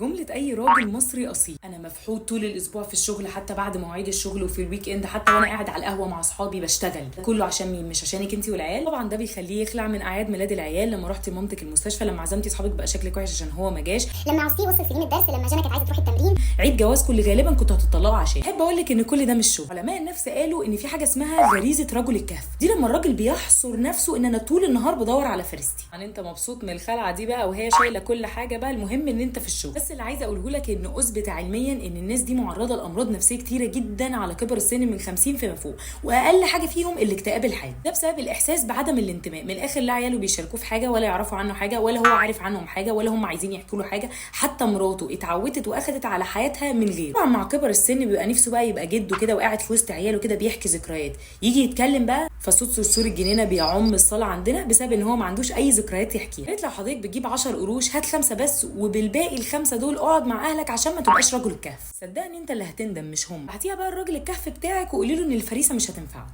جملة أي راجل مصري أصيل. أنا مفحوط طول الأسبوع في الشغل، حتى بعد مواعيد الشغل وفي الويك إند، حتى وأنا قاعد على القهوة مع أصحابي بشتغل. ده كله عشان مين؟ مش عشانك أنتي والعيال. طبعا ده بيخليه يخلع من أعياد ميلاد العيال، لما رحتي مامتك المستشفى، لما عزمتي أصحابك بقى شكلك وحش عشان هو ما جاش، لما عصيه وصل سليم الدرس، لما جانا كانت عايزه تروح التمرين، عيد جوازكم اللي غالبا كنتوا هتطلقوا عشان. احب اقول لك ان كل ده مش شغل. علماء النفس قالوا ان في حاجه اسمها غريزه رجل الكهف، دي لما الراجل بيحصر نفسه ان انا طول النهار بدور على فريستي. يعني انت مبسوط من الخلعه دي بقى وهي شايله كل حاجه بقى، المهم ان انت في الشغل. بس اللي عايزه اقوله لك ان اثبت علميا ان الناس دي معرضه لامراض نفسيه كتيره جدا على كبر السن، من 50 فيما فوق، واقل حاجه فيهم الاكتئاب الحاد. ده بسبب الاحساس بعدم الانتماء. من الاخر، لا عياله بيشاركوه في حاجه، ولا يعرفوا عنه حاجه، ولا هو عارف عنهم حاجه، ولا هم عايزين يحكوا له حاجه. حتى مراته اتعودت واخدت على حياتها من غيره. طبعا مع كبر السن بيبقى نفسه بقى يبقى جده كده وقاعد في وسط عياله كده بيحكي ذكريات، يجي يتكلم بقى فصوت صرصور الجنينه بيعم الصاله عندنا، بسبب ان هو ما عندوش اي ذكريات يحكيها. قالت لو حضرتك بتجيب 10 قروش، هات 5 بس، وبالباقي ال5 دول اقعد مع اهلك عشان ما تبقاش رجل الكهف. صدقني انت اللي هتندم مش هم. بعتيها بقى الراجل الكهف بتاعك وقولي له ان الفريسه مش هتنفعه.